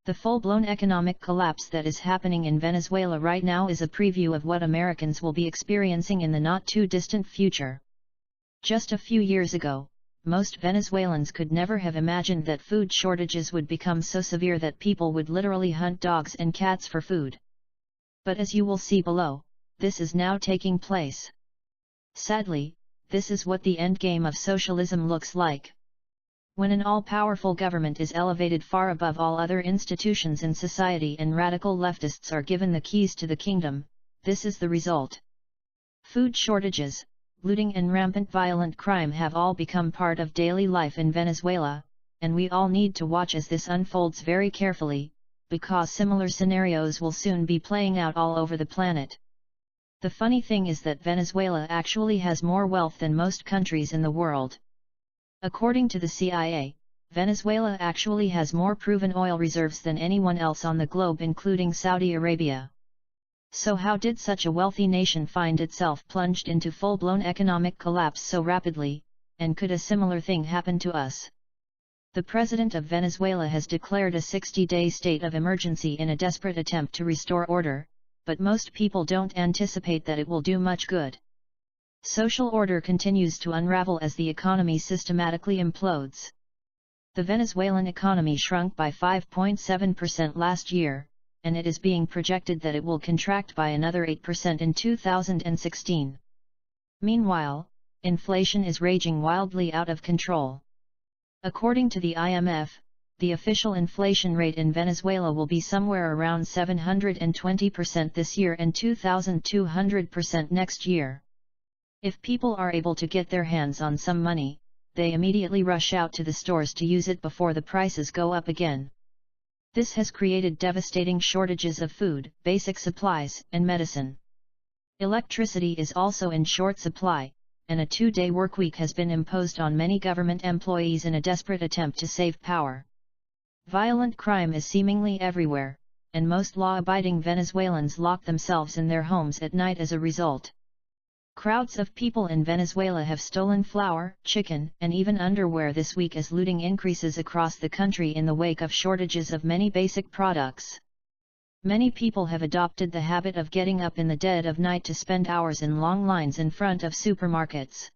The full-blown economic collapse that is happening in Venezuela right now is a preview of what Americans will be experiencing in the not-too-distant future. Just a few years ago, most Venezuelans could never have imagined that food shortages would become so severe that people would literally hunt dogs and cats for food. But as you will see below, this is now taking place. Sadly, this is what the endgame of socialism looks like. When an all-powerful government is elevated far above all other institutions in society and radical leftists are given the keys to the kingdom, this is the result. Food shortages, looting and rampant violent crime have all become part of daily life in Venezuela, and we all need to watch as this unfolds very carefully, because similar scenarios will soon be playing out all over the planet. The funny thing is that Venezuela actually has more wealth than most countries in the world. According to the CIA, Venezuela actually has more proven oil reserves than anyone else on the globe including Saudi Arabia. So how did such a wealthy nation find itself plunged into full-blown economic collapse so rapidly, and could a similar thing happen to us? The president of Venezuela has declared a 60-day state of emergency in a desperate attempt to restore order, but most people don't anticipate that it will do much good. Social order continues to unravel as the economy systematically implodes. The Venezuelan economy shrunk by 5.7% last year, and it is being projected that it will contract by another 8% in 2016. Meanwhile, inflation is raging wildly out of control. According to the IMF, the official inflation rate in Venezuela will be somewhere around 720% this year and 2,200% next year. If people are able to get their hands on some money, they immediately rush out to the stores to use it before the prices go up again. This has created devastating shortages of food, basic supplies, and medicine. Electricity is also in short supply, and a 2-day workweek has been imposed on many government employees in a desperate attempt to save power. Violent crime is seemingly everywhere, and most law-abiding Venezuelans lock themselves in their homes at night as a result. Crowds of people in Venezuela have stolen flour, chicken, and even underwear this week as looting increases across the country in the wake of shortages of many basic products. Many people have adopted the habit of getting up in the dead of night to spend hours in long lines in front of supermarkets.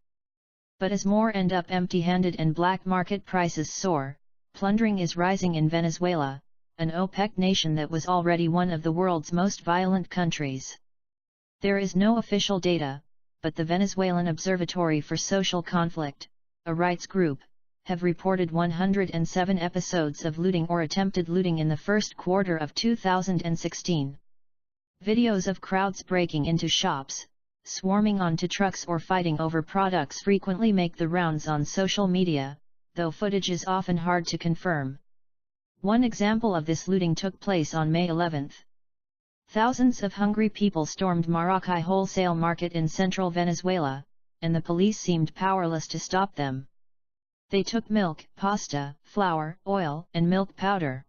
But as more end up empty-handed and black market prices soar, plundering is rising in Venezuela, an OPEC nation that was already one of the world's most violent countries. There is no official data, but the Venezuelan Observatory for Social Conflict, a rights group, have reported 107 episodes of looting or attempted looting in the first quarter of 2016. Videos of crowds breaking into shops, swarming onto trucks or fighting over products frequently make the rounds on social media, though footage is often hard to confirm. One example of this looting took place on May 11. Thousands of hungry people stormed Maracay wholesale market in central Venezuela, and the police seemed powerless to stop them. They took milk, pasta, flour, oil, and milk powder.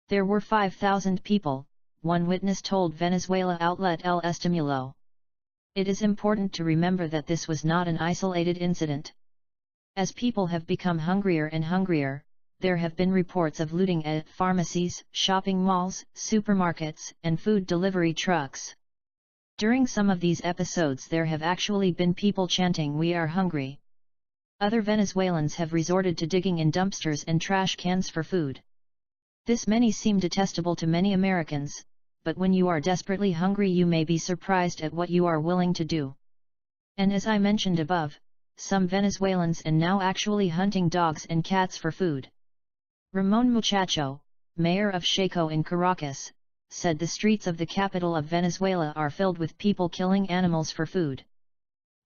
There were 5,000 people, one witness told Venezuela outlet El Estimulo. It is important to remember that this was not an isolated incident. As people have become hungrier and hungrier, there have been reports of looting at pharmacies, shopping malls, supermarkets, and food delivery trucks. During some of these episodes there have actually been people chanting "We are hungry." Other Venezuelans have resorted to digging in dumpsters and trash cans for food. This may seem detestable to many Americans, but when you are desperately hungry you may be surprised at what you are willing to do. And as I mentioned above, some Venezuelans are now actually hunting dogs and cats for food. Ramon Muchacho, mayor of Chaco in Caracas, said the streets of the capital of Venezuela are filled with people killing animals for food.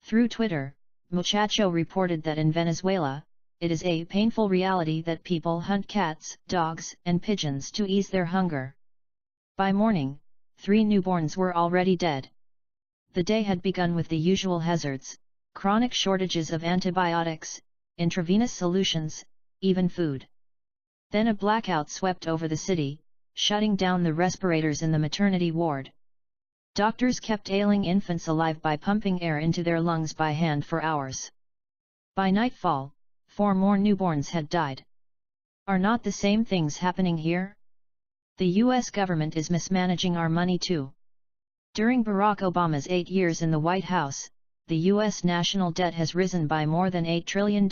Through Twitter, Muchacho reported that in Venezuela, it is a painful reality that people hunt cats, dogs, and pigeons to ease their hunger. By morning, 3 newborns were already dead. The day had begun with the usual hazards, chronic shortages of antibiotics, intravenous solutions, even food. Then a blackout swept over the city, shutting down the respirators in the maternity ward. Doctors kept ailing infants alive by pumping air into their lungs by hand for hours. By nightfall, 4 more newborns had died. Are not the same things happening here? The US government is mismanaging our money too. During Barack Obama's 8 years in the White House, the US national debt has risen by more than $8 trillion.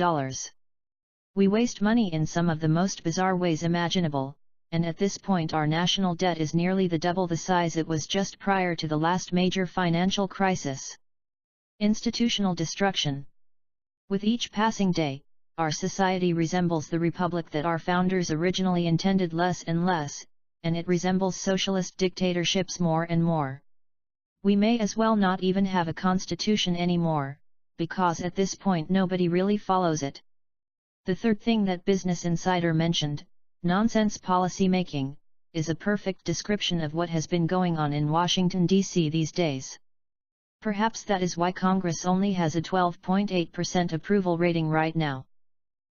We waste money in some of the most bizarre ways imaginable, and at this point our national debt is nearly the double the size it was just prior to the last major financial crisis. Institutional destruction. With each passing day, our society resembles the republic that our founders originally intended less and less, and it resembles socialist dictatorships more and more. We may as well not even have a constitution anymore, because at this point nobody really follows it. The third thing that Business Insider mentioned, nonsense policy making, is a perfect description of what has been going on in Washington, D.C. these days. Perhaps that is why Congress only has a 12.8% approval rating right now.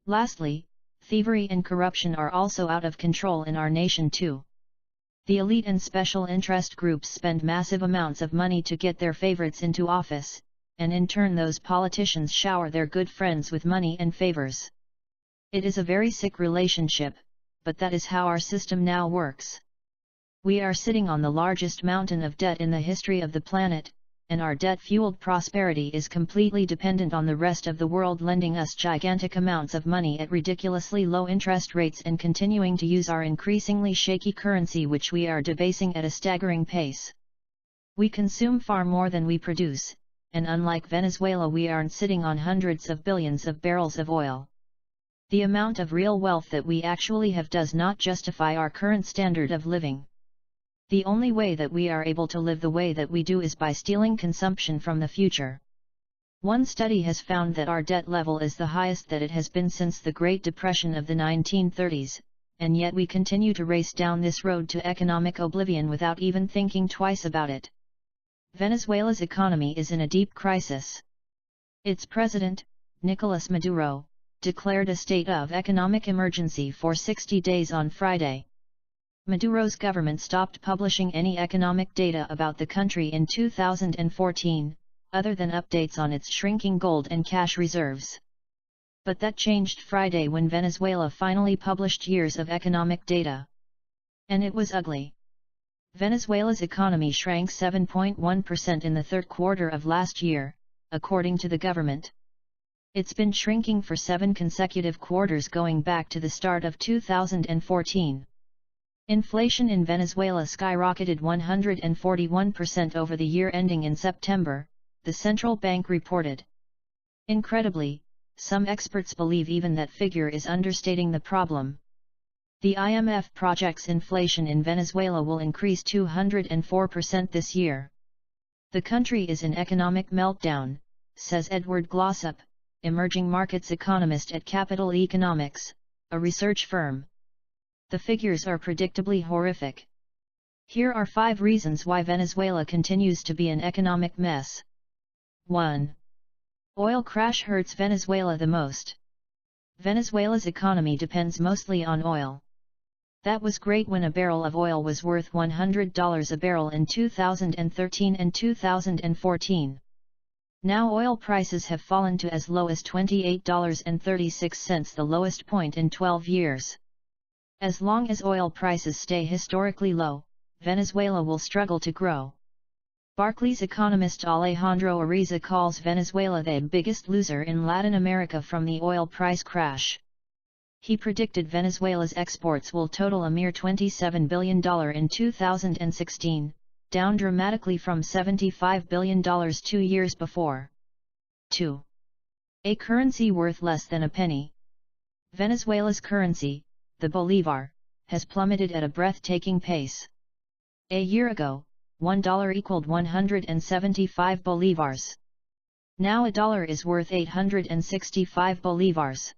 Lastly, thievery and corruption are also out of control in our nation too. The elite and special interest groups spend massive amounts of money to get their favorites into office, and in turn those politicians shower their good friends with money and favors. It is a very sick relationship, but that is how our system now works. We are sitting on the largest mountain of debt in the history of the planet, and our debt-fueled prosperity is completely dependent on the rest of the world lending us gigantic amounts of money at ridiculously low interest rates and continuing to use our increasingly shaky currency, which we are debasing at a staggering pace. We consume far more than we produce, and unlike Venezuela, we aren't sitting on hundreds of billions of barrels of oil. The amount of real wealth that we actually have does not justify our current standard of living. The only way that we are able to live the way that we do is by stealing consumption from the future. One study has found that our debt level is the highest that it has been since the Great Depression of the 1930s, and yet we continue to race down this road to economic oblivion without even thinking twice about it. Venezuela's economy is in a deep crisis. Its president, Nicolas Maduro, declared a state of economic emergency for 60 days on Friday. Maduro's government stopped publishing any economic data about the country in 2014, other than updates on its shrinking gold and cash reserves. But that changed Friday when Venezuela finally published years of economic data. And it was ugly. Venezuela's economy shrank 7.1% in the third quarter of last year, according to the government. It's been shrinking for 7 consecutive quarters going back to the start of 2014. Inflation in Venezuela skyrocketed 141% over the year ending in September, the central bank reported. Incredibly, some experts believe even that figure is understating the problem. The IMF projects inflation in Venezuela will increase 204% this year. The country is in economic meltdown, says Edward Glossop, emerging markets economist at Capital Economics, a research firm. The figures are predictably horrific. Here are 5 reasons why Venezuela continues to be an economic mess. 1. Oil crash hurts Venezuela the most. Venezuela's economy depends mostly on oil. That was great when a barrel of oil was worth $100 a barrel in 2013 and 2014. Now oil prices have fallen to as low as $28.36, the lowest point in 12 years. As long as oil prices stay historically low, Venezuela will struggle to grow. Barclays economist Alejandro Ariza calls Venezuela the biggest loser in Latin America from the oil price crash. He predicted Venezuela's exports will total a mere $27 billion in 2016, down dramatically from $75 billion 2 years before. 2. A currency worth less than a penny. Venezuela's currency, the bolivar, has plummeted at a breathtaking pace. A year ago, $1 equaled 175 bolivars. Now a dollar is worth 865 bolivars.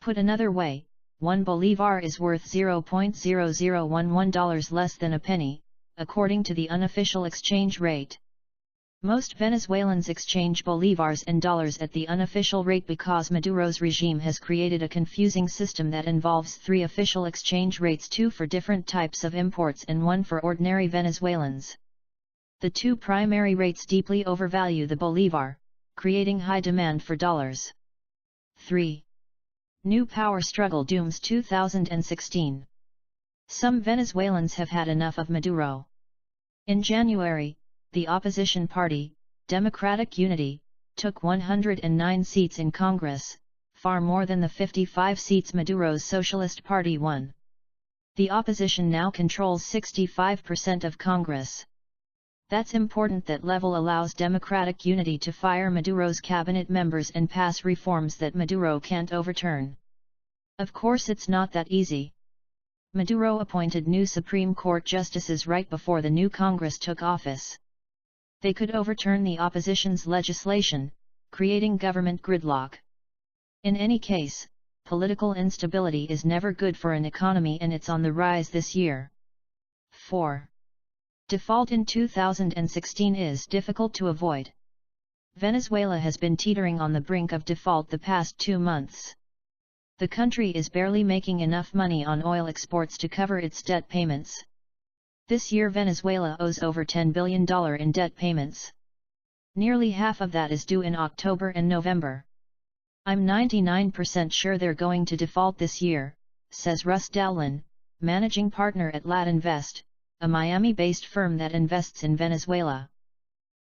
Put another way, 1 bolivar is worth $0.0011 less than a penny, according to the unofficial exchange rate. Most Venezuelans exchange bolivars and dollars at the unofficial rate because Maduro's regime has created a confusing system that involves 3 official exchange rates, 2 for different types of imports and 1 for ordinary Venezuelans. The 2 primary rates deeply overvalue the bolivar, creating high demand for dollars. 3. New power struggle dooms 2016. Some Venezuelans have had enough of Maduro. In January, the opposition party, Democratic Unity, took 109 seats in Congress, far more than the 55 seats Maduro's Socialist Party won. The opposition now controls 65% of Congress. That's important. That level allows Democratic Unity to fire Maduro's cabinet members and pass reforms that Maduro can't overturn. Of course, it's not that easy. Maduro appointed new Supreme Court justices right before the new Congress took office. They could overturn the opposition's legislation, creating government gridlock. In any case, political instability is never good for an economy, and it's on the rise this year. 4. Default in 2016 is difficult to avoid. Venezuela has been teetering on the brink of default the past 2 months. The country is barely making enough money on oil exports to cover its debt payments. This year Venezuela owes over $10 billion in debt payments. Nearly half of that is due in October and November. I'm 99% sure they're going to default this year, says Russ Dowlin, managing partner at Latinvest, a Miami-based firm that invests in Venezuela.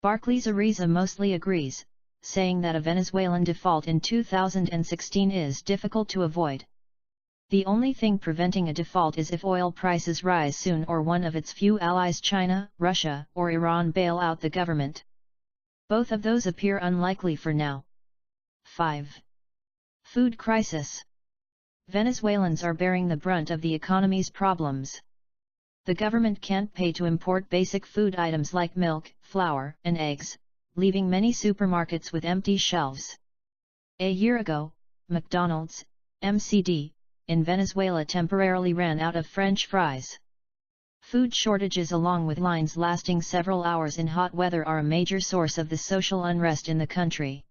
Barclays Ariza mostly agrees, saying that a Venezuelan default in 2016 is difficult to avoid. The only thing preventing a default is if oil prices rise soon or one of its few allies, China, Russia, or Iran, bail out the government. Both of those appear unlikely for now. 5. Food crisis. Venezuelans are bearing the brunt of the economy's problems. The government can't pay to import basic food items like milk, flour, and eggs, leaving many supermarkets with empty shelves. A year ago, McDonald's, McD, in Venezuela temporarily ran out of French fries. Food shortages along with lines lasting several hours in hot weather are a major source of the social unrest in the country.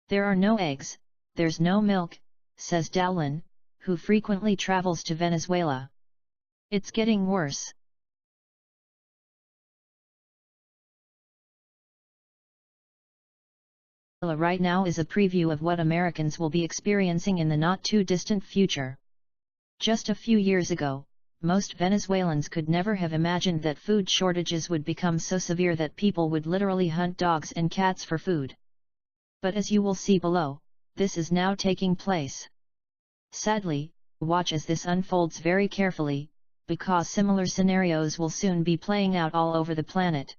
There are no eggs, there's no milk, says Dowlin, who frequently travels to Venezuela. It's getting worse. Right now is a preview of what Americans will be experiencing in the not-too-distant future. Just a few years ago, most Venezuelans could never have imagined that food shortages would become so severe that people would literally hunt dogs and cats for food. But as you will see below, this is now taking place. Sadly, watch as this unfolds very carefully, because similar scenarios will soon be playing out all over the planet.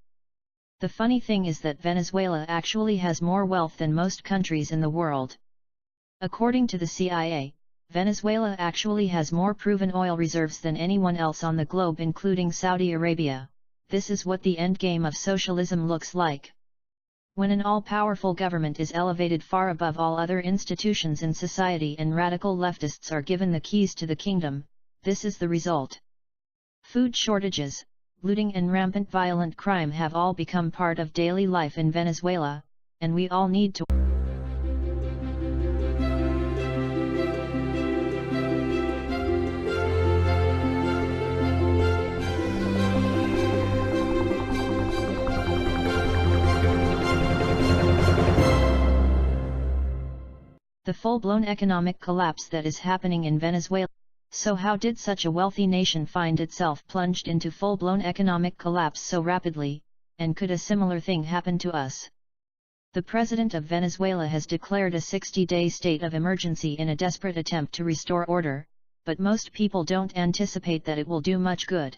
The funny thing is that Venezuela actually has more wealth than most countries in the world. According to the CIA, Venezuela actually has more proven oil reserves than anyone else on the globe, including Saudi Arabia. This is what the endgame of socialism looks like. When an all-powerful government is elevated far above all other institutions in society and radical leftists are given the keys to the kingdom, this is the result. Food shortages, looting and rampant violent crime have all become part of daily life in Venezuela, and we all need to the full-blown economic collapse that is happening in Venezuela. So how did such a wealthy nation find itself plunged into full-blown economic collapse so rapidly, and could a similar thing happen to us? The president of Venezuela has declared a 60-day state of emergency in a desperate attempt to restore order, but most people don't anticipate that it will do much good.